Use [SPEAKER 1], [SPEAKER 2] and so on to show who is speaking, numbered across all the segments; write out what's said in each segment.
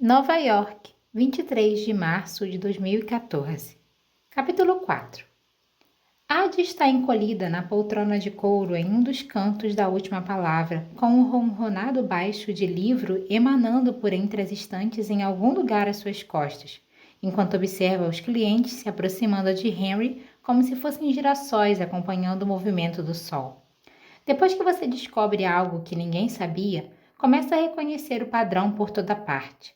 [SPEAKER 1] Nova York, 23 de março de 2014. Capítulo 4. Adi está encolhida na poltrona de couro em um dos cantos da última palavra, com um ronronado baixo de livro emanando por entre as estantes em algum lugar às suas costas, enquanto observa os clientes se aproximando de Henry como se fossem girassóis acompanhando o movimento do sol. Depois que você descobre algo que ninguém sabia, começa a reconhecer o padrão por toda parte.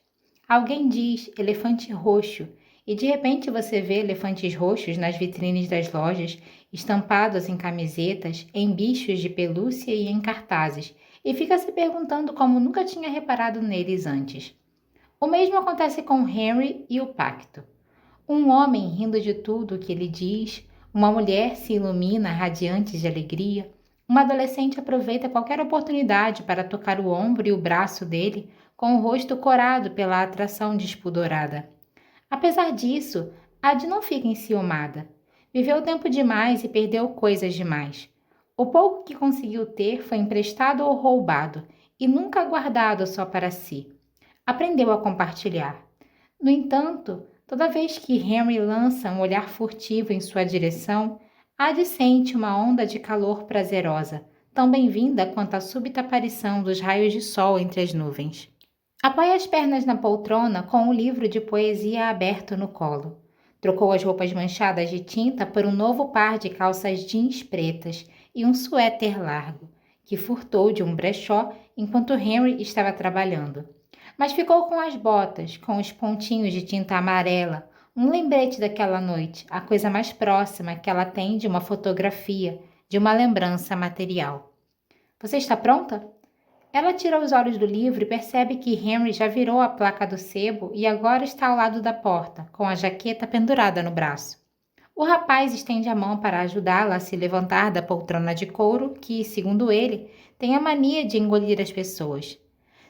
[SPEAKER 1] Alguém diz elefante roxo e de repente você vê elefantes roxos nas vitrines das lojas, estampados em camisetas, em bichos de pelúcia e em cartazes, e fica se perguntando como nunca tinha reparado neles antes. O mesmo acontece com Henry e o pacto. Um homem rindo de tudo que ele diz, uma mulher se ilumina radiante de alegria, uma adolescente aproveita qualquer oportunidade para tocar o ombro e o braço dele, com o rosto corado pela atração despudorada. Apesar disso, Adi não fica enciumada. Viveu tempo demais e perdeu coisas demais. O pouco que conseguiu ter foi emprestado ou roubado, e nunca guardado só para si. Aprendeu a compartilhar. No entanto, toda vez que Henry lança um olhar furtivo em sua direção, Adi sente uma onda de calor prazerosa, tão bem-vinda quanto a súbita aparição dos raios de sol entre as nuvens. Apoia as pernas na poltrona com um livro de poesia aberto no colo. Trocou as roupas manchadas de tinta por um novo par de calças jeans pretas e um suéter largo, que furtou de um brechó enquanto Henry estava trabalhando. Mas ficou com as botas, com os pontinhos de tinta amarela, um lembrete daquela noite, a coisa mais próxima que ela tem de uma fotografia, de uma lembrança material. Você está pronta? Ela tira os olhos do livro e percebe que Henry já virou a placa do sebo e agora está ao lado da porta, com a jaqueta pendurada no braço. O rapaz estende a mão para ajudá-la a se levantar da poltrona de couro que, segundo ele, tem a mania de engolir as pessoas.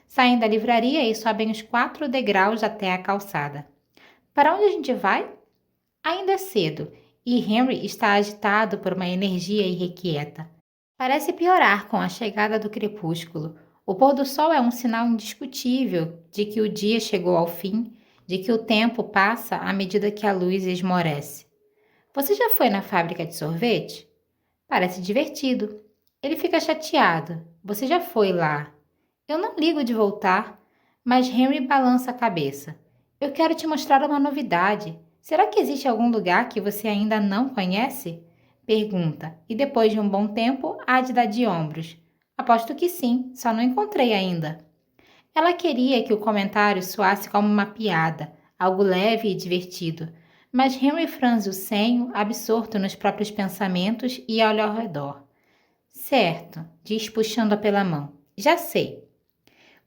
[SPEAKER 1] Saem da livraria e sobem os 4 degraus até a calçada. Para onde a gente vai? Ainda é cedo, e Henry está agitado por uma energia irrequieta. Parece piorar com a chegada do crepúsculo. O pôr do sol é um sinal indiscutível de que o dia chegou ao fim, de que o tempo passa à medida que a luz esmorece. Você já foi na fábrica de sorvete? Parece divertido. Ele fica chateado. Você já foi lá. Eu não ligo de voltar, mas Henry balança a cabeça. Eu quero te mostrar uma novidade. Será que existe algum lugar que você ainda não conhece? Pergunta, e depois de um bom tempo, Adi dá de ombros. Aposto que sim, só não encontrei ainda. Ela queria que o comentário soasse como uma piada, algo leve e divertido, mas Henry franze o senho, absorto nos próprios pensamentos, e olha ao redor. Certo, diz puxando-a pela mão. Já sei.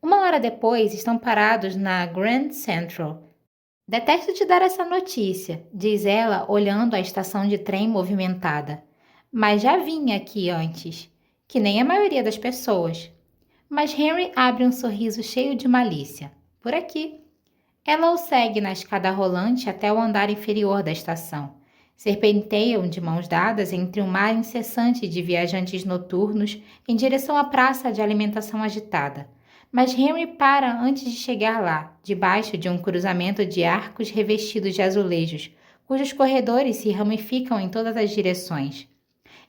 [SPEAKER 1] 1 hora depois, estão parados na Grand Central. Detesto te dar essa notícia, diz ela, olhando a estação de trem movimentada. Mas já vim aqui antes, que nem a maioria das pessoas. Mas Henry abre um sorriso cheio de malícia. Por aqui. Ela o segue na escada rolante até o andar inferior da estação. Serpenteiam de mãos dadas entre um mar incessante de viajantes noturnos em direção à praça de alimentação agitada. Mas Henry para antes de chegar lá, debaixo de um cruzamento de arcos revestidos de azulejos, cujos corredores se ramificam em todas as direções.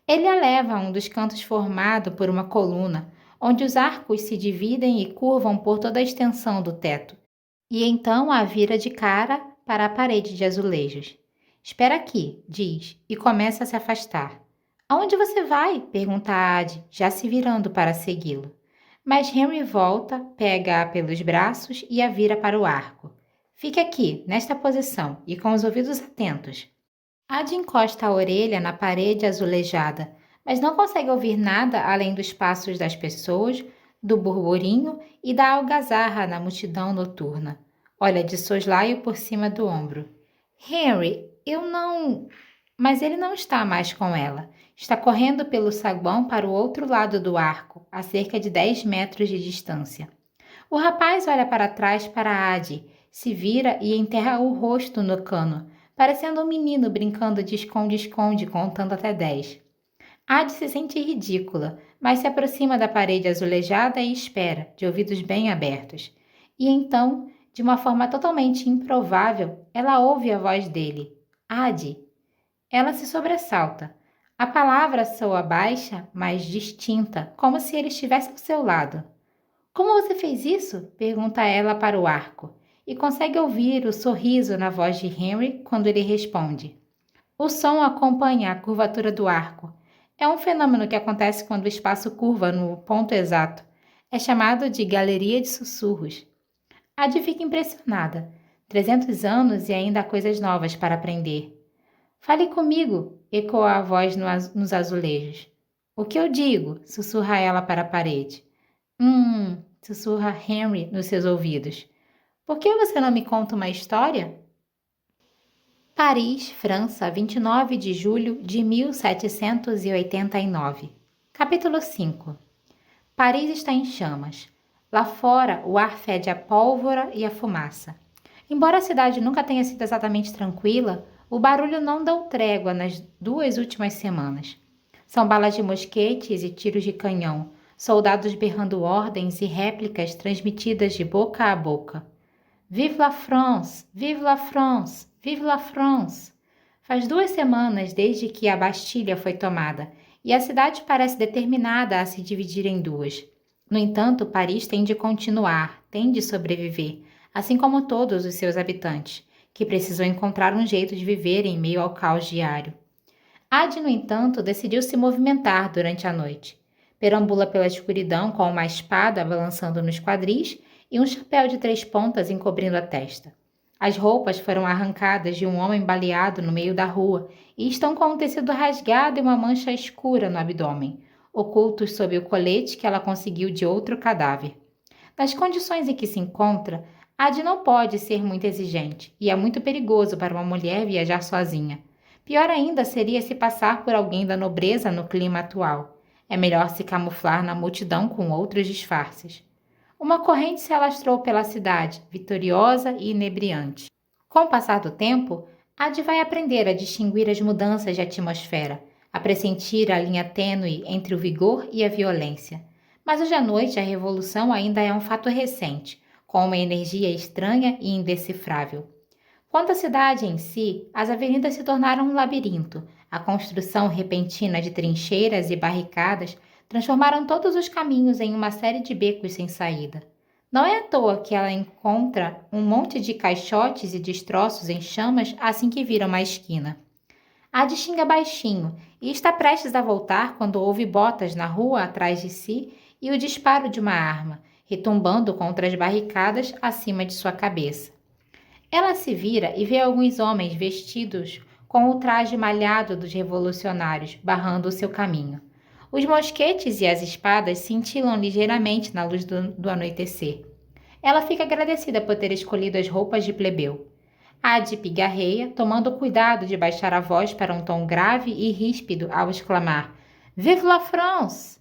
[SPEAKER 1] Ele a leva a um dos cantos formado por uma coluna, onde os arcos se dividem e curvam por toda a extensão do teto, e então a vira de cara para a parede de azulejos. Espera aqui, diz, e começa a se afastar. Aonde você vai? Pergunta Adi, já se virando para segui-lo. Mas Henry volta, pega-a pelos braços e a vira para o arco. Fique aqui, nesta posição, e com os ouvidos atentos. Adi encosta a orelha na parede azulejada, mas não consegue ouvir nada além dos passos das pessoas, do burburinho e da algazarra na multidão noturna. Olha de soslaio por cima do ombro. Henry, eu não... Mas ele não está mais com ela. Está correndo pelo saguão para o outro lado do arco, a cerca de 10 metros de distância. O rapaz olha para trás para Adi, se vira e enterra o rosto no cano, parecendo um menino brincando de esconde-esconde contando até 10. Adi se sente ridícula, mas se aproxima da parede azulejada e espera, de ouvidos bem abertos. E então de uma forma totalmente improvável, ela ouve a voz dele. Ad. Ela se sobressalta. A palavra soa baixa, mas distinta, como se ele estivesse ao seu lado. Como você fez isso? Pergunta ela para o arco, e consegue ouvir o sorriso na voz de Henry quando ele responde. O som acompanha a curvatura do arco. É um fenômeno que acontece quando o espaço curva no ponto exato. É chamado de galeria de sussurros. Ad fica impressionada. 300 anos e ainda há coisas novas para aprender. Fale comigo, ecoa a voz nos azulejos. O que eu digo? Sussurra ela para a parede. Sussurra Henry nos seus ouvidos. Por que você não me conta uma história? Paris, França, 29 de julho de 1789. Capítulo 5. Paris está em chamas. Lá fora, o ar fede a pólvora e a fumaça. Embora a cidade nunca tenha sido exatamente tranquila, o barulho não deu trégua nas 2 últimas semanas. São balas de mosquetes e tiros de canhão, soldados berrando ordens e réplicas transmitidas de boca a boca. Vive la France! Vive la France! Vive la France! Faz 2 semanas desde que a Bastilha foi tomada, e a cidade parece determinada a se dividir em 2. No entanto, Paris tem de continuar, tem de sobreviver, assim como todos os seus habitantes, que precisam encontrar um jeito de viver em meio ao caos diário. Ad, no entanto, decidiu se movimentar durante a noite. Perambula pela escuridão com uma espada balançando nos quadris e um chapéu de 3 pontas encobrindo a testa. As roupas foram arrancadas de um homem baleado no meio da rua e estão com um tecido rasgado e uma mancha escura no abdômen, ocultos sob o colete que ela conseguiu de outro cadáver. Nas condições em que se encontra, Ad não pode ser muito exigente e é muito perigoso para uma mulher viajar sozinha. Pior ainda seria se passar por alguém da nobreza no clima atual. É melhor se camuflar na multidão com outros disfarces. Uma corrente se alastrou pela cidade, vitoriosa e inebriante. Com o passar do tempo, Ad vai aprender a distinguir as mudanças de atmosfera, a pressentir a linha tênue entre o vigor e a violência. Mas hoje à noite a revolução ainda é um fato recente, com uma energia estranha e indecifrável. Quanto à cidade em si, as avenidas se tornaram um labirinto. A construção repentina de trincheiras e barricadas transformaram todos os caminhos em uma série de becos sem saída. Não é à toa que ela encontra um monte de caixotes e destroços em chamas assim que vira uma esquina. Ad xinga baixinho e está prestes a voltar quando ouve botas na rua atrás de si e o disparo de uma arma, retumbando contra as barricadas acima de sua cabeça. Ela se vira e vê alguns homens vestidos com o traje malhado dos revolucionários barrando o seu caminho. Os mosquetes e as espadas cintilam ligeiramente na luz do anoitecer. Ela fica agradecida por ter escolhido as roupas de plebeu. Ad pigarreia, tomando cuidado de baixar a voz para um tom grave e ríspido ao exclamar «Vive la France!».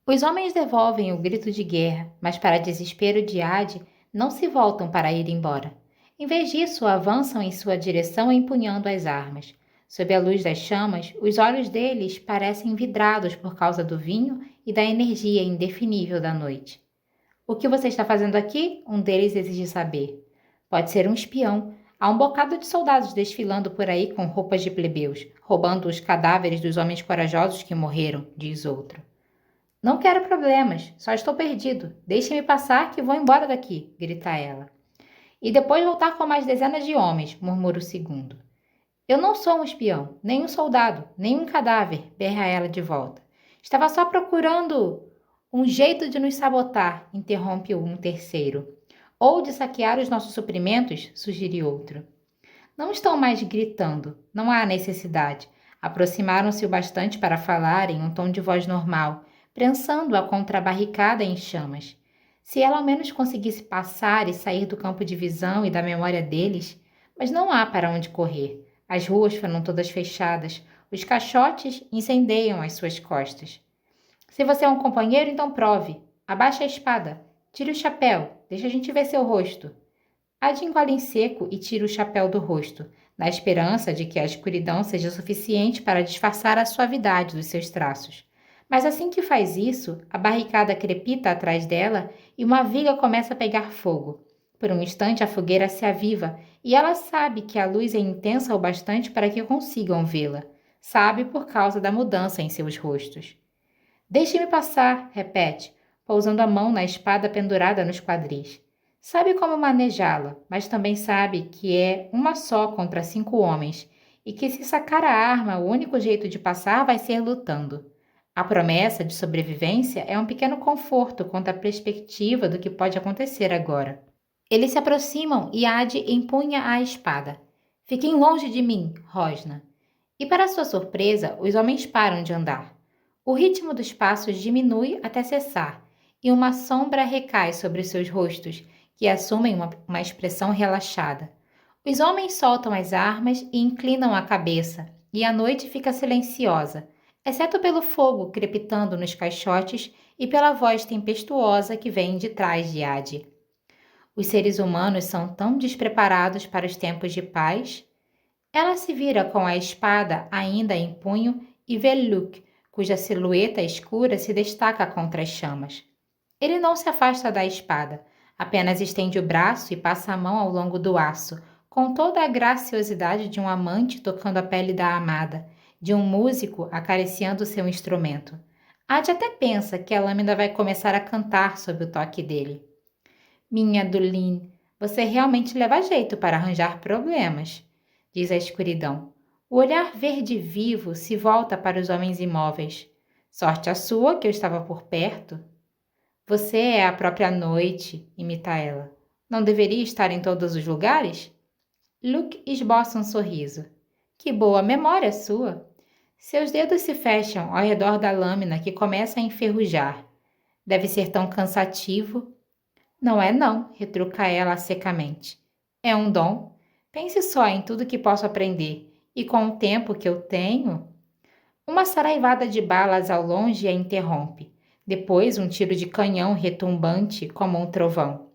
[SPEAKER 1] Os homens devolvem o grito de guerra, mas para desespero de Ad, não se voltam para ir embora. Em vez disso, avançam em sua direção empunhando as armas. Sob a luz das chamas, os olhos deles parecem vidrados por causa do vinho e da energia indefinível da noite. O que você está fazendo aqui? Um deles exige saber. Pode ser um espião. Há um bocado de soldados desfilando por aí com roupas de plebeus, roubando os cadáveres dos homens corajosos que morreram, diz outro. Não quero problemas, só estou perdido. Deixe-me passar que vou embora daqui, grita ela. E depois voltar com mais dezenas de homens, murmura o segundo. Eu não sou um espião, nem um soldado, nem um cadáver, berra ela de volta. Estava só procurando um jeito de nos sabotar, interrompe um terceiro. Ou de saquear os nossos suprimentos, sugere outro. Não estão mais gritando, não há necessidade. Aproximaram-se o bastante para falar em um tom de voz normal, prensando-a contra a barricada em chamas. Se ela ao menos conseguisse passar e sair do campo de visão e da memória deles, mas não há para onde correr. As ruas foram todas fechadas, os caixotes incendeiam as suas costas. Se você é um companheiro, então prove. Abaixe a espada. Tire o chapéu. Deixa a gente ver seu rosto. Ad engole em seco e tira o chapéu do rosto, na esperança de que a escuridão seja suficiente para disfarçar a suavidade dos seus traços. Mas assim que faz isso, a barricada crepita atrás dela e uma viga começa a pegar fogo. Por um instante a fogueira se aviva e ela sabe que a luz é intensa o bastante para que consigam vê-la. Sabe por causa da mudança em seus rostos. Deixe-me passar, repete, pousando a mão na espada pendurada nos quadris. Sabe como manejá-la, mas também sabe que é uma só contra 5 homens e que se sacar a arma, o único jeito de passar vai ser lutando. A promessa de sobrevivência é um pequeno conforto contra a perspectiva do que pode acontecer agora. Eles se aproximam e Ade empunha a espada. Fiquem longe de mim, rosna. E para sua surpresa, os homens param de andar. O ritmo dos passos diminui até cessar, e uma sombra recai sobre seus rostos, que assumem uma expressão relaxada. Os homens soltam as armas e inclinam a cabeça, e a noite fica silenciosa, exceto pelo fogo crepitando nos caixotes e pela voz tempestuosa que vem de trás de Ade. Os seres humanos são tão despreparados para os tempos de paz. Ela se vira com a espada ainda em punho e vê Luke, cuja silhueta escura se destaca contra as chamas. Ele não se afasta da espada, apenas estende o braço e passa a mão ao longo do aço, com toda a graciosidade de um amante tocando a pele da amada, de um músico acariciando seu instrumento. Ade até pensa que a lâmina vai começar a cantar sob o toque dele. Minha Dulin, você realmente leva jeito para arranjar problemas, diz a escuridão. O olhar verde vivo se volta para os homens imóveis. Sorte a sua que eu estava por perto. Você é a própria noite, imita ela. Não deveria estar em todos os lugares? Luke esboça um sorriso. Que boa memória sua! Seus dedos se fecham ao redor da lâmina que começa a enferrujar. Deve ser tão cansativo. Não é não, retruca ela secamente. É um dom. Pense só em tudo que posso aprender. E com o tempo que eu tenho... Uma saraivada de balas ao longe a interrompe. Depois um tiro de canhão retumbante como um trovão.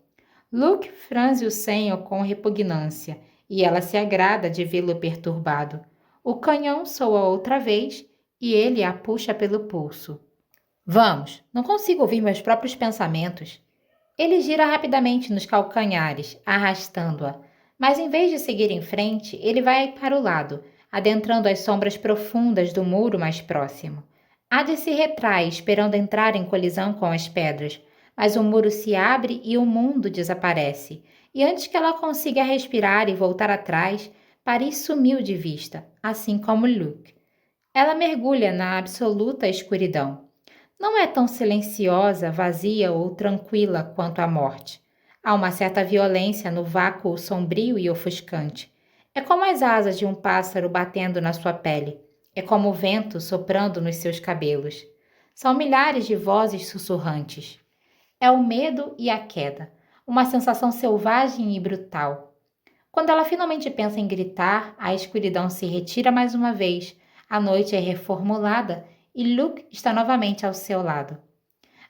[SPEAKER 1] Luke franze o senho com repugnância e ela se agrada de vê-lo perturbado. O canhão soa outra vez e ele a puxa pelo pulso. Vamos, não consigo ouvir meus próprios pensamentos. Ele gira rapidamente nos calcanhares, arrastando-a. Mas em vez de seguir em frente, ele vai para o lado, adentrando as sombras profundas do muro mais próximo. Ade se retrai, esperando entrar em colisão com as pedras, mas o muro se abre e o mundo desaparece. E antes que ela consiga respirar e voltar atrás, Paris sumiu de vista, assim como Luke. Ela mergulha na absoluta escuridão. Não é tão silenciosa, vazia ou tranquila quanto a morte. Há uma certa violência no vácuo sombrio e ofuscante. É como as asas de um pássaro batendo na sua pele. É como o vento soprando nos seus cabelos. São milhares de vozes sussurrantes. É o medo e a queda, uma sensação selvagem e brutal. Quando ela finalmente pensa em gritar, a escuridão se retira mais uma vez, a noite é reformulada e Luke está novamente ao seu lado.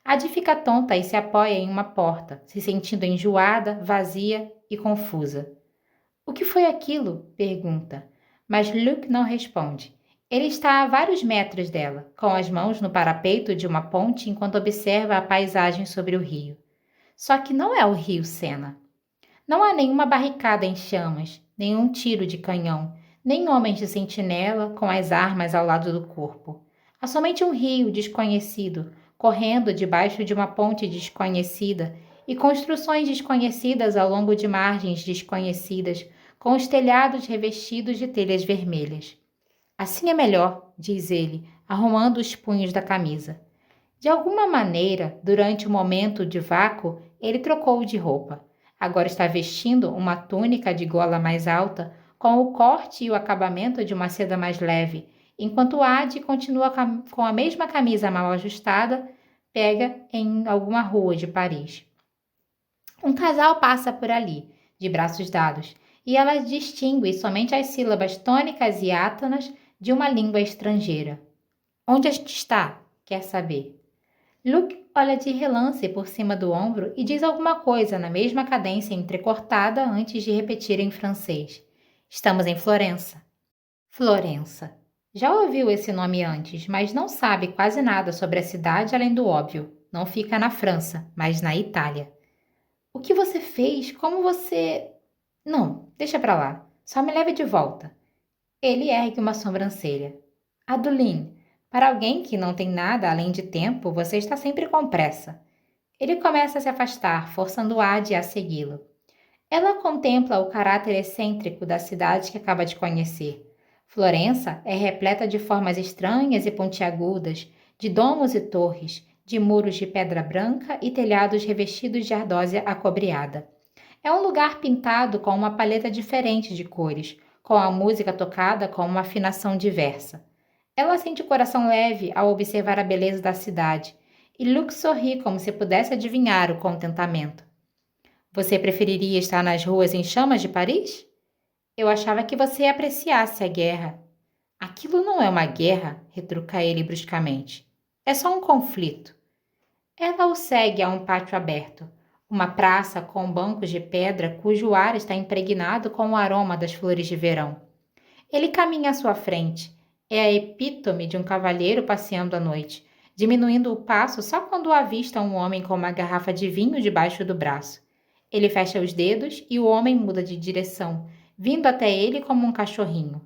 [SPEAKER 1] Ade fica tonta e se apoia em uma porta, se sentindo enjoada, vazia e confusa. O que foi aquilo? Pergunta. Mas Luke não responde. Ele está a vários metros dela, com as mãos no parapeito de uma ponte enquanto observa a paisagem sobre o rio. Só que não é o rio Sena. Não há nenhuma barricada em chamas, nenhum tiro de canhão, nem homens de sentinela com as armas ao lado do corpo. Há somente um rio desconhecido, correndo debaixo de uma ponte desconhecida e construções desconhecidas ao longo de margens desconhecidas, com os telhados revestidos de telhas vermelhas. Assim é melhor, diz ele, arrumando os punhos da camisa. De alguma maneira, durante o momento de vácuo, ele trocou de roupa. Agora está vestindo uma túnica de gola mais alta, com o corte e o acabamento de uma seda mais leve, enquanto Ade continua com a mesma camisa mal ajustada, pega em alguma rua de Paris. Um casal passa por ali, de braços dados, e ela distingue somente as sílabas tônicas e átonas de uma língua estrangeira. Onde a gente está? Quer saber. Luke olha de relance por cima do ombro e diz alguma coisa na mesma cadência entrecortada antes de repetir em francês. Estamos em Florença. Florença. Já ouviu esse nome antes, mas não sabe quase nada sobre a cidade além do óbvio. Não fica na França, mas na Itália. O que você fez? Como você... Não, deixa pra lá. Só me leve de volta. Ele ergue uma sobrancelha. Adeline, para alguém que não tem nada além de tempo, você está sempre com pressa. Ele começa a se afastar, forçando Adi a segui-lo. Ela contempla o caráter excêntrico da cidade que acaba de conhecer. Florença é repleta de formas estranhas e pontiagudas, de domos e torres, de muros de pedra branca e telhados revestidos de ardósia acobreada. É um lugar pintado com uma paleta diferente de cores, com a música tocada com uma afinação diversa. Ela sente o coração leve ao observar a beleza da cidade, e Luke sorri como se pudesse adivinhar o contentamento. Você preferiria estar nas ruas em chamas de Paris? Eu achava que você apreciasse a guerra. Aquilo não é uma guerra, retruca ele bruscamente. É só um conflito. Ela o segue a um pátio aberto, uma praça com bancos de pedra cujo ar está impregnado com o aroma das flores de verão. Ele caminha à sua frente. É a epítome de um cavalheiro passeando à noite, diminuindo o passo só quando avista um homem com uma garrafa de vinho debaixo do braço. Ele fecha os dedos e o homem muda de direção, vindo até ele como um cachorrinho.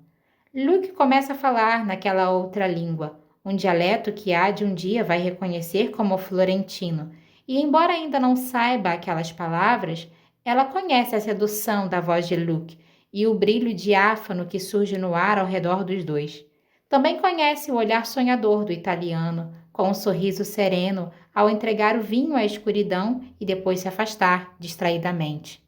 [SPEAKER 1] Luke começa a falar naquela outra língua, um dialeto que Adi um dia vai reconhecer como florentino, e embora ainda não saiba aquelas palavras, ela conhece a sedução da voz de Luke e o brilho diáfano que surge no ar ao redor dos dois. Também conhece o olhar sonhador do italiano, com um sorriso sereno ao entregar o vinho à escuridão e depois se afastar distraidamente.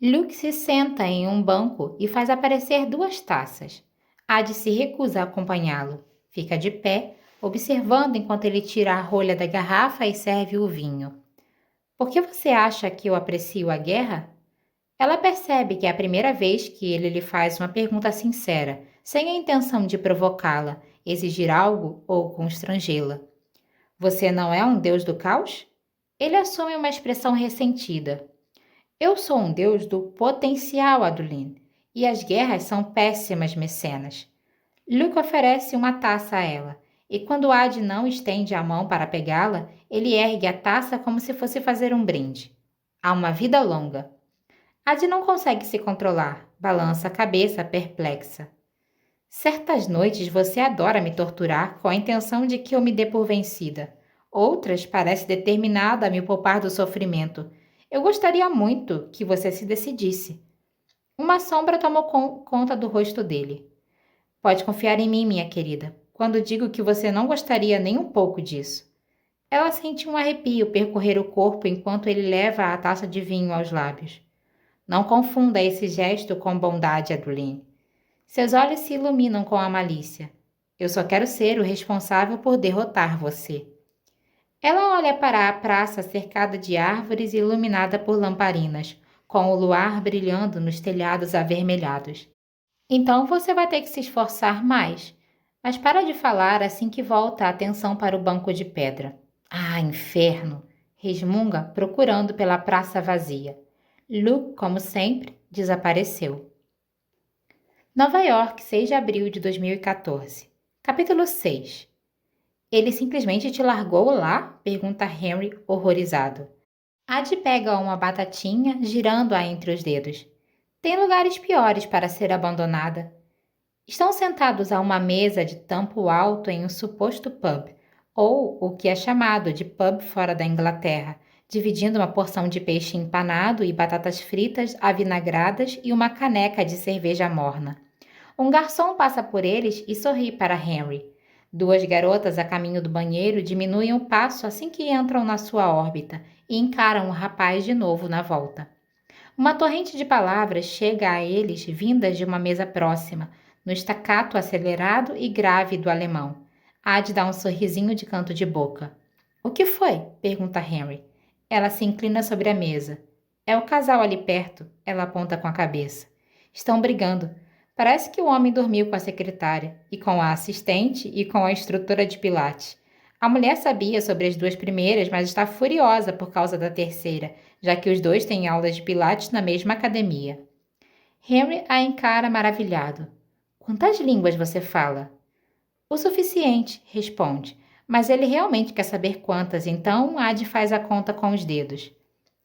[SPEAKER 1] Luke se senta em um banco e faz aparecer 2 taças. Adi se recusa a acompanhá-lo. Fica de pé, observando enquanto ele tira a rolha da garrafa e serve o vinho. Por que você acha que eu aprecio a guerra? Ela percebe que é a primeira vez que ele lhe faz uma pergunta sincera, sem a intenção de provocá-la, exigir algo ou constrangê-la. Você não é um deus do caos? Ele assume uma expressão ressentida. Eu sou um deus do potencial, Adeline, e as guerras são péssimas mecenas. Luke oferece uma taça a ela, e quando Adi não estende a mão para pegá-la, ele ergue a taça como se fosse fazer um brinde. Há uma vida longa. Adi não consegue se controlar, balança a cabeça perplexa. Certas noites você adora me torturar com a intenção de que eu me dê por vencida. Outras parece determinada a me poupar do sofrimento. Eu gostaria muito que você se decidisse. Uma sombra tomou conta do rosto dele. Pode confiar em mim, minha querida, quando digo que você não gostaria nem um pouco disso. Ela sente um arrepio percorrer o corpo enquanto ele leva a taça de vinho aos lábios. Não confunda esse gesto com bondade, Adeline. Seus olhos se iluminam com a malícia. Eu só quero ser o responsável por derrotar você. Ela olha para a praça cercada de árvores e iluminada por lamparinas, com o luar brilhando nos telhados avermelhados. Então você vai ter que se esforçar mais. Mas para de falar assim que volta a atenção para o banco de pedra. Ah, inferno! Resmunga, procurando pela praça vazia. Luke, como sempre, desapareceu. Nova York, 6 de abril de 2014. Capítulo 6. Ele simplesmente te largou lá? Pergunta Henry, horrorizado. Adi pega uma batatinha, girando-a entre os dedos. Tem lugares piores para ser abandonada. Estão sentados a uma mesa de tampo alto em um suposto pub, ou o que é chamado de pub fora da Inglaterra, dividindo uma porção de peixe empanado e batatas fritas avinagradas e uma caneca de cerveja morna. Um garçom passa por eles e sorri para Henry. 2 garotas a caminho do banheiro diminuem o passo assim que entram na sua órbita e encaram o rapaz de novo na volta. Uma torrente de palavras chega a eles vindas de uma mesa próxima, no estacato acelerado e grave do alemão. Adi dá um sorrisinho de canto de boca. O que foi? Pergunta Henry. Ela se inclina sobre a mesa. É o casal ali perto, ela aponta com a cabeça. Estão brigando. Parece que o homem dormiu com a secretária, e com a assistente e com a instrutora de pilates. A mulher sabia sobre as 2 primeiras, mas está furiosa por causa da terceira, já que os 2 têm aulas de pilates na mesma academia. Henry a encara maravilhado. Quantas línguas você fala? O suficiente, responde, mas ele realmente quer saber quantas, então Adi faz a conta com os dedos.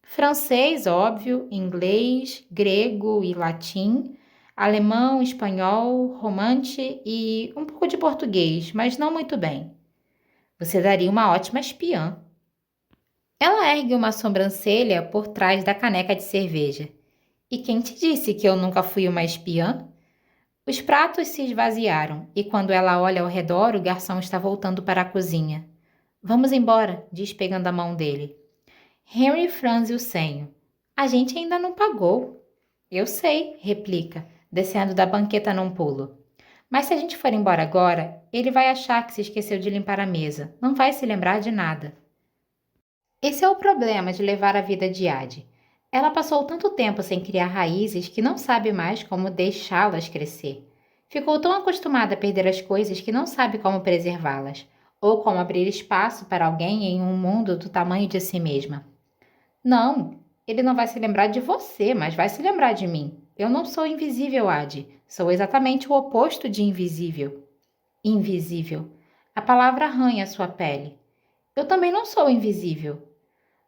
[SPEAKER 1] Francês, óbvio, inglês, grego e latim, alemão, espanhol, romance e um pouco de português, mas não muito bem. Você daria uma ótima espiã. Ela ergue uma sobrancelha por trás da caneca de cerveja. E quem te disse que eu nunca fui uma espiã? Os pratos se esvaziaram e quando ela olha ao redor, o garçom está voltando para a cozinha. Vamos embora, diz pegando a mão dele. Henry franze o senho. A gente ainda não pagou. Eu sei, replica, descendo da banqueta num pulo. Mas se a gente for embora agora, ele vai achar que se esqueceu de limpar a mesa. Não vai se lembrar de nada. Esse é o problema de levar a vida de Ade. Ela passou tanto tempo sem criar raízes que não sabe mais como deixá-las crescer. Ficou tão acostumada a perder as coisas que não sabe como preservá-las, ou como abrir espaço para alguém em um mundo do tamanho de si mesma. Não, ele não vai se lembrar de você, mas vai se lembrar de mim. Eu não sou invisível, Ade. Sou exatamente o oposto de invisível. Invisível. A palavra arranha sua pele. Eu também não sou invisível.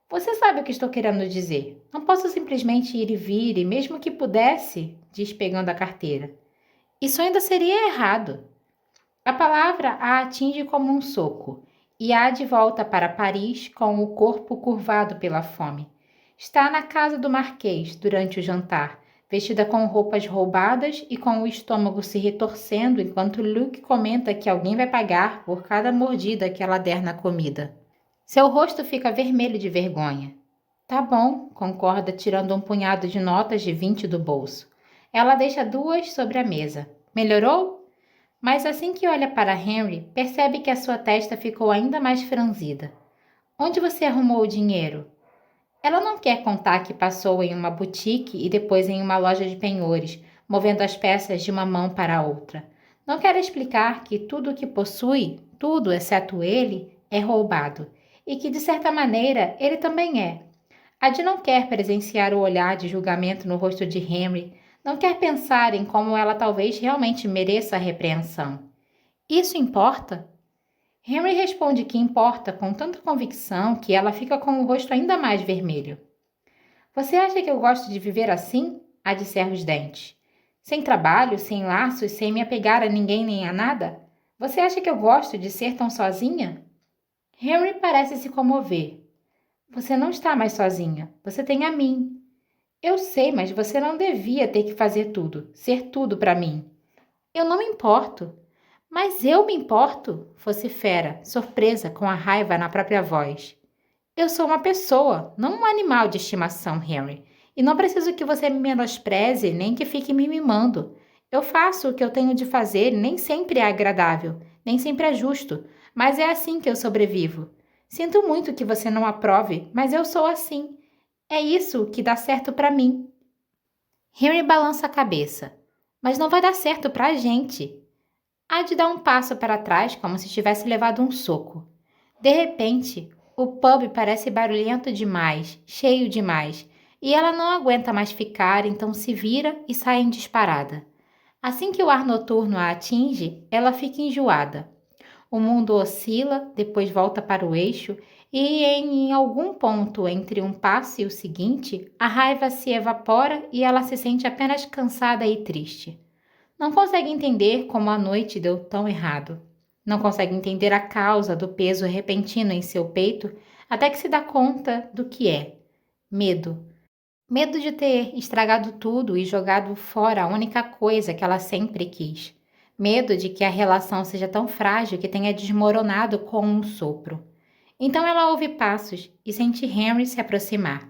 [SPEAKER 1] Você sabe o que estou querendo dizer. Não posso simplesmente ir e vir, e mesmo que pudesse, diz pegando a carteira. Isso ainda seria errado. A palavra a atinge como um soco, e há de volta para Paris com o corpo curvado pela fome. Está na casa do Marquês durante o jantar, vestida com roupas roubadas e com o estômago se retorcendo enquanto Luke comenta que alguém vai pagar por cada mordida que ela der na comida. Seu rosto fica vermelho de vergonha. Tá bom, concorda, tirando um punhado de notas de 20 do bolso. Ela deixa 2 sobre a mesa. Melhorou? Mas assim que olha para Henry, percebe que a sua testa ficou ainda mais franzida. Onde você arrumou o dinheiro? Ela não quer contar que passou em uma boutique e depois em uma loja de penhores, movendo as peças de uma mão para a outra. Não quer explicar que tudo o que possui, tudo exceto ele, é roubado. E que, de certa maneira, ele também é. Ade não quer presenciar o olhar de julgamento no rosto de Henry, não quer pensar em como ela talvez realmente mereça a repreensão. Isso importa? Henry responde que importa com tanta convicção que ela fica com o rosto ainda mais vermelho. Você acha que eu gosto de viver assim? Há de cerrar os dentes. Sem trabalho, sem laços, sem me apegar a ninguém nem a nada? Você acha que eu gosto de ser tão sozinha? Henry parece se comover. Você não está mais sozinha. Você tem a mim. Eu sei, mas você não devia ter que fazer tudo, ser tudo para mim. Eu não me importo. Mas eu me importo, vocifera, surpresa com a raiva na própria voz. Eu sou uma pessoa, não um animal de estimação, Henry. E não preciso que você me menospreze nem que fique me mimando. Eu faço o que eu tenho de fazer e nem sempre é agradável, nem sempre é justo, mas é assim que eu sobrevivo. Sinto muito que você não aprove, mas eu sou assim. É isso que dá certo para mim. Henry balança a cabeça. Mas não vai dar certo para a gente. Há de dar um passo para trás como se tivesse levado um soco. De repente, o pub parece barulhento demais, cheio demais, e ela não aguenta mais ficar, então se vira e sai em disparada. Assim que o ar noturno a atinge, ela fica enjoada. O mundo oscila, depois volta para o eixo, e em algum ponto entre um passo e o seguinte, a raiva se evapora e ela se sente apenas cansada e triste. Não consegue entender como a noite deu tão errado. Não consegue entender a causa do peso repentino em seu peito até que se dá conta do que é. Medo. Medo de ter estragado tudo e jogado fora a única coisa que ela sempre quis. Medo de que a relação seja tão frágil que tenha desmoronado com um sopro. Então ela ouve passos e sente Henry se aproximar.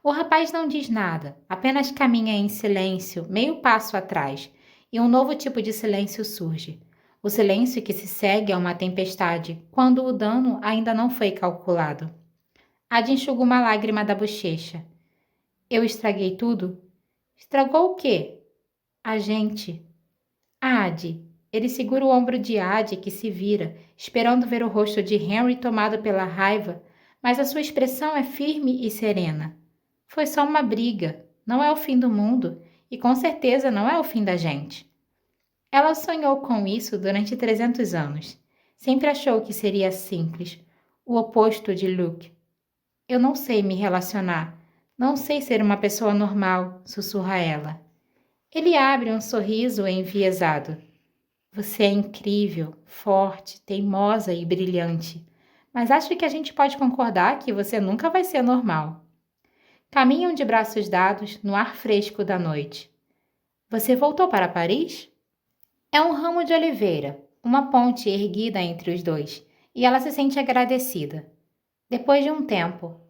[SPEAKER 1] O rapaz não diz nada, apenas caminha em silêncio, meio passo atrás, e um novo tipo de silêncio surge. O silêncio que se segue a uma tempestade, quando o dano ainda não foi calculado. Ade enxuga uma lágrima da bochecha. Eu estraguei tudo? Estragou o quê? A gente. Ade. Ele segura o ombro de Ade que se vira, esperando ver o rosto de Henry tomado pela raiva, mas a sua expressão é firme e serena. Foi só uma briga, não é o fim do mundo, e com certeza não é o fim da gente. Ela sonhou com isso durante 300 anos. Sempre achou que seria simples, o oposto de Luke. Eu não sei me relacionar. Não sei ser uma pessoa normal, sussurra ela. Ele abre um sorriso enviesado. Você é incrível, forte, teimosa e brilhante. Mas acho que a gente pode concordar que você nunca vai ser normal. Caminham de braços dados no ar fresco da noite. Você voltou para Paris? É um ramo de oliveira, uma ponte erguida entre os dois, e ela se sente agradecida. Depois de um tempo,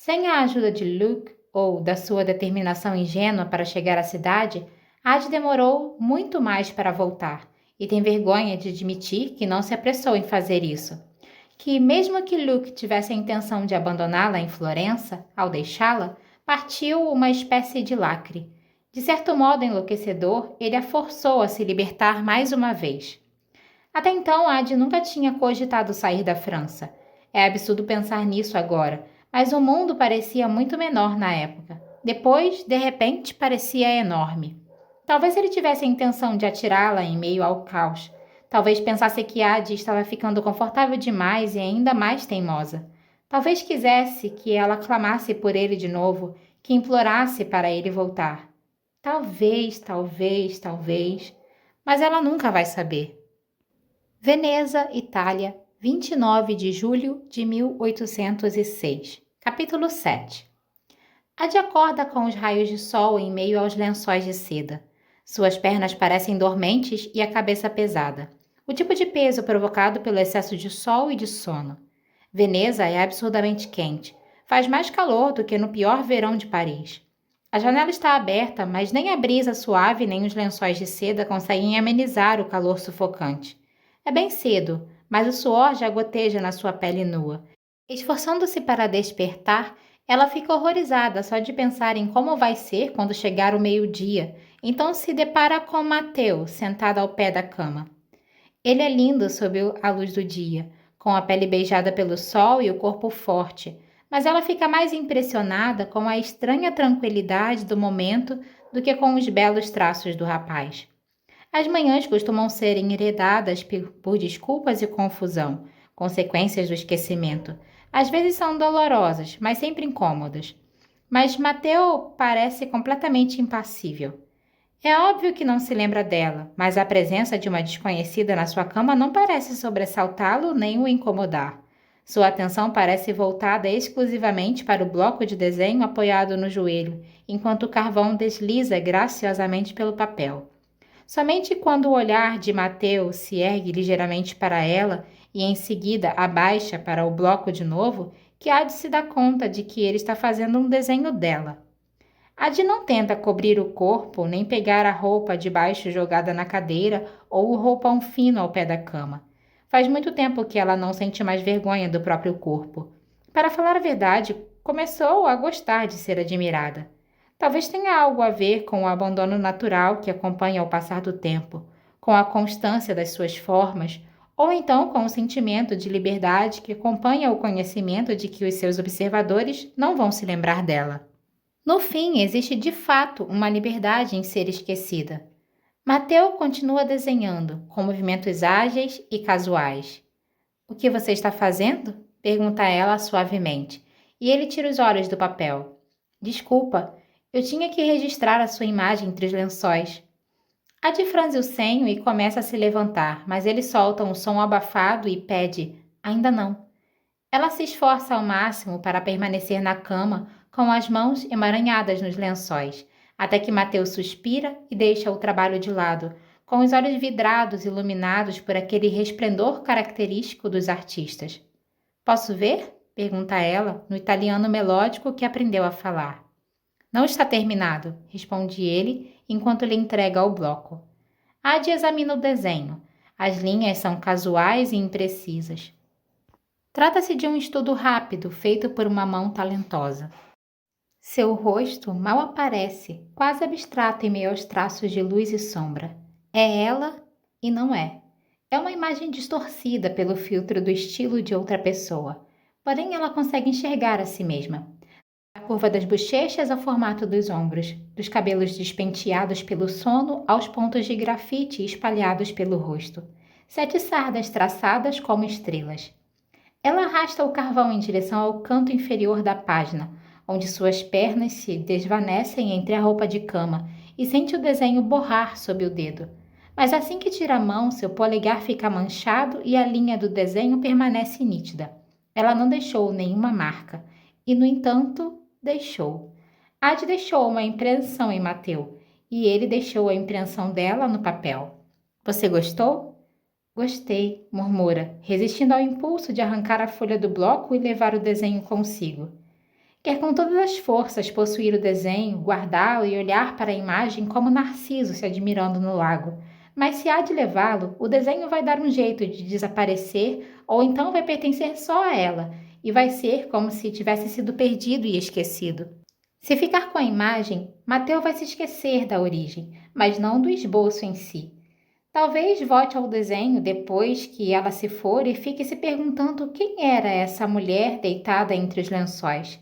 [SPEAKER 1] sem a ajuda de Luke ou da sua determinação ingênua para chegar à cidade, Ad demorou muito mais para voltar e tem vergonha de admitir que não se apressou em fazer isso. Que mesmo que Luke tivesse a intenção de abandoná-la em Florença, ao deixá-la, partiu uma espécie de lacre. De certo modo enlouquecedor, ele a forçou a se libertar mais uma vez. Até então, Ad nunca tinha cogitado sair da França. É absurdo pensar nisso agora, mas o mundo parecia muito menor na época. Depois, de repente, parecia enorme. Talvez ele tivesse a intenção de atirá-la em meio ao caos. Talvez pensasse que Ad estava ficando confortável demais e ainda mais teimosa. Talvez quisesse que ela clamasse por ele de novo, que implorasse para ele voltar. Talvez, mas ela nunca vai saber. Veneza, Itália, 29 de julho de 1806. Capítulo 7. Ad acorda com os raios de sol em meio aos lençóis de seda. Suas pernas parecem dormentes e a cabeça pesada. O tipo de peso provocado pelo excesso de sol e de sono. Veneza é absurdamente quente. Faz mais calor do que no pior verão de Paris. A janela está aberta, mas nem a brisa suave nem os lençóis de seda conseguem amenizar o calor sufocante. É bem cedo, mas o suor já goteja na sua pele nua. Esforçando-se para despertar, ela fica horrorizada só de pensar em como vai ser quando chegar o meio-dia, então se depara com Mateo sentado ao pé da cama. Ele é lindo sob a luz do dia, com a pele beijada pelo sol e o corpo forte, mas ela fica mais impressionada com a estranha tranquilidade do momento do que com os belos traços do rapaz. As manhãs costumam ser enredadas por desculpas e confusão, consequências do esquecimento. Às vezes são dolorosas, mas sempre incômodas. Mas Mateo parece completamente impassível. É óbvio que não se lembra dela, mas a presença de uma desconhecida na sua cama não parece sobressaltá-lo nem o incomodar. Sua atenção parece voltada exclusivamente para o bloco de desenho apoiado no joelho, enquanto o carvão desliza graciosamente pelo papel. Somente quando o olhar de Mateo se ergue ligeiramente para ela e em seguida abaixa para o bloco de novo, que Ad se dá conta de que ele está fazendo um desenho dela. Ad não tenta cobrir o corpo nem pegar a roupa de baixo jogada na cadeira ou o roupão fino ao pé da cama. Faz muito tempo que ela não sente mais vergonha do próprio corpo. Para falar a verdade, começou a gostar de ser admirada. Talvez tenha algo a ver com o abandono natural que acompanha o passar do tempo, com a constância das suas formas, ou então com o sentimento de liberdade que acompanha o conhecimento de que os seus observadores não vão se lembrar dela. No fim, existe de fato uma liberdade em ser esquecida. Mateo continua desenhando, com movimentos ágeis e casuais. O que você está fazendo? Pergunta ela suavemente, e ele tira os olhos do papel. Desculpa, eu tinha que registrar a sua imagem entre os lençóis. Ad franze o senho e começa a se levantar, mas ele solta um som abafado e pede, ainda não. Ela se esforça ao máximo para permanecer na cama, com as mãos emaranhadas nos lençóis, até que Mateus suspira e deixa o trabalho de lado, com os olhos vidrados iluminados por aquele resplendor característico dos artistas. Posso ver? Pergunta ela, no italiano melódico que aprendeu a falar. Não está terminado, responde ele, enquanto lhe entrega o bloco. Ad examina o desenho. As linhas são casuais e imprecisas. Trata-se de um estudo rápido, feito por uma mão talentosa. Seu rosto mal aparece, quase abstrato em meio aos traços de luz e sombra. É ela e não é. É uma imagem distorcida pelo filtro do estilo de outra pessoa, porém ela consegue enxergar a si mesma. A curva das bochechas ao formato dos ombros, dos cabelos despenteados pelo sono aos pontos de grafite espalhados pelo rosto. 7 sardas traçadas como estrelas. Ela arrasta o carvão em direção ao canto inferior da página, onde suas pernas se desvanecem entre a roupa de cama e sente o desenho borrar sob o dedo. Mas assim que tira a mão, seu polegar fica manchado e a linha do desenho permanece nítida. Ela não deixou nenhuma marca, e no entanto, deixou. Ade deixou uma impressão em Mateu, e ele deixou a impressão dela no papel. Você gostou? Gostei, murmura, resistindo ao impulso de arrancar a folha do bloco e levar o desenho consigo. Quer com todas as forças possuir o desenho, guardá-lo e olhar para a imagem como Narciso se admirando no lago. Mas se há de levá-lo, o desenho vai dar um jeito de desaparecer ou então vai pertencer só a ela e vai ser como se tivesse sido perdido e esquecido. Se ficar com a imagem, Mateu vai se esquecer da origem, mas não do esboço em si. Talvez volte ao desenho depois que ela se for e fique se perguntando quem era essa mulher deitada entre os lençóis.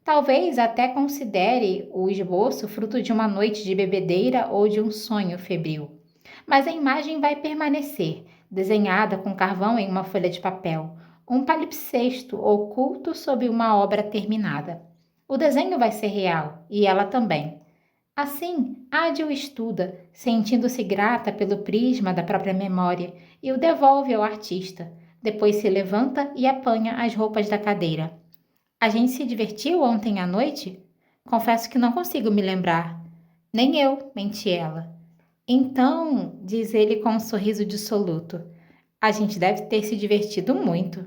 [SPEAKER 1] Talvez até considere o esboço fruto de uma noite de bebedeira ou de um sonho febril. Mas a imagem vai permanecer, desenhada com carvão em uma folha de papel, um palimpsesto oculto sob uma obra terminada. O desenho vai ser real, e ela também. Assim, Ade o estuda, sentindo-se grata pelo prisma da própria memória, e o devolve ao artista. Depois se levanta e apanha as roupas da cadeira. A gente se divertiu ontem à noite? Confesso que não consigo me lembrar. Nem eu, mente ela. Então, diz ele com um sorriso dissoluto, a gente deve ter se divertido muito.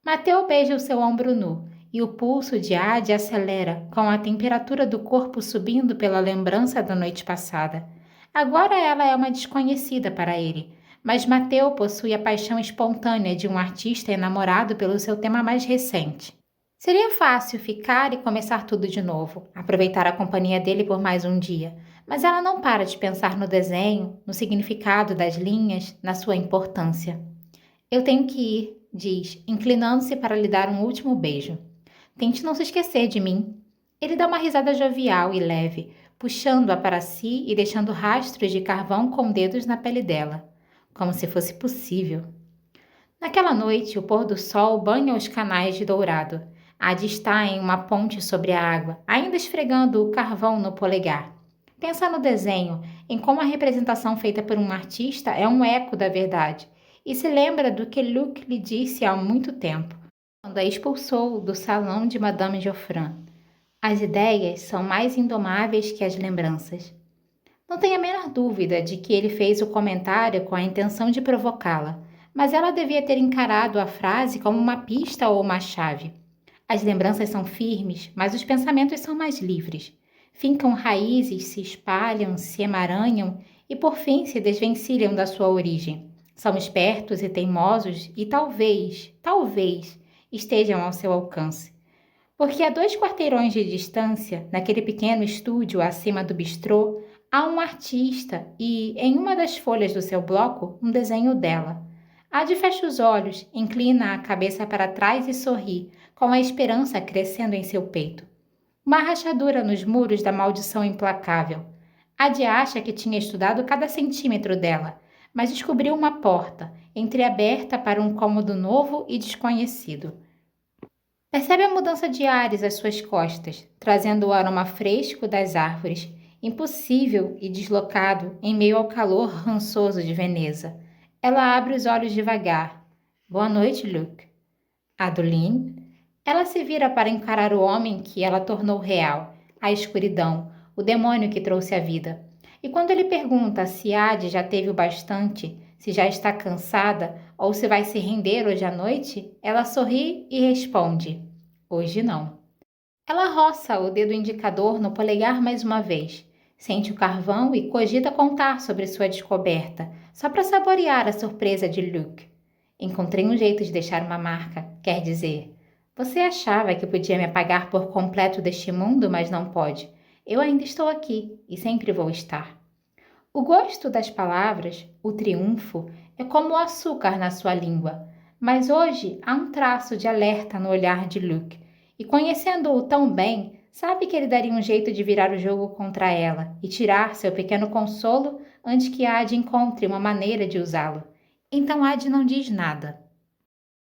[SPEAKER 1] Mateu beija o seu ombro nu, e o pulso de Ade acelera, com a temperatura do corpo subindo pela lembrança da noite passada. Agora ela é uma desconhecida para ele, mas Mateu possui a paixão espontânea de um artista enamorado pelo seu tema mais recente. Seria fácil ficar e começar tudo de novo, aproveitar a companhia dele por mais um dia, mas ela não para de pensar no desenho, no significado das linhas, na sua importância. Eu tenho que ir, diz, inclinando-se para lhe dar um último beijo. Tente não se esquecer de mim. Ele dá uma risada jovial e leve, puxando-a para si e deixando rastros de carvão com dedos na pele dela, como se fosse possível. Naquela noite, o pôr do sol banha os canais de dourado. Ade está em uma ponte sobre a água, ainda esfregando o carvão no polegar. Pensa no desenho, em como a representação feita por um artista é um eco da verdade, e se lembra do que Luc lhe disse há muito tempo, quando a expulsou do salão de Madame Geoffrin. As ideias são mais indomáveis que as lembranças. Não tem a menor dúvida de que ele fez o comentário com a intenção de provocá-la, mas ela devia ter encarado a frase como uma pista ou uma chave. As lembranças são firmes, mas os pensamentos são mais livres. Fincam raízes, se espalham, se emaranham e por fim se desvencilham da sua origem. São espertos e teimosos e talvez estejam ao seu alcance. Porque a 2 quarteirões de distância, naquele pequeno estúdio acima do bistrô, há um artista e, em uma das folhas do seu bloco, um desenho dela. Ade fecha os olhos, inclina a cabeça para trás e sorri, com a esperança crescendo em seu peito. Uma rachadura nos muros da maldição implacável. Ade acha que tinha estudado cada centímetro dela, mas descobriu uma porta, entreaberta para um cômodo novo e desconhecido. Percebe a mudança de ares às suas costas, trazendo o aroma fresco das árvores, impossível e deslocado em meio ao calor rançoso de Veneza. Ela abre os olhos devagar. Boa noite, Luc. Adeline? Ela se vira para encarar o homem que ela tornou real, a escuridão, o demônio que trouxe a vida. E quando ele pergunta se Ade já teve o bastante, se já está cansada ou se vai se render hoje à noite, ela sorri e responde: hoje não. Ela roça o dedo indicador no polegar mais uma vez, sente o carvão e cogita contar sobre sua descoberta, só para saborear a surpresa de Luc. Encontrei um jeito de deixar uma marca, quer dizer. Você achava que podia me apagar por completo deste mundo, mas não pode. Eu ainda estou aqui e sempre vou estar. O gosto das palavras, o triunfo, é como o açúcar na sua língua, mas hoje há um traço de alerta no olhar de Luc, e conhecendo-o tão bem, sabe que ele daria um jeito de virar o jogo contra ela e tirar seu pequeno consolo antes que Ade encontre uma maneira de usá-lo. Então Ade não diz nada.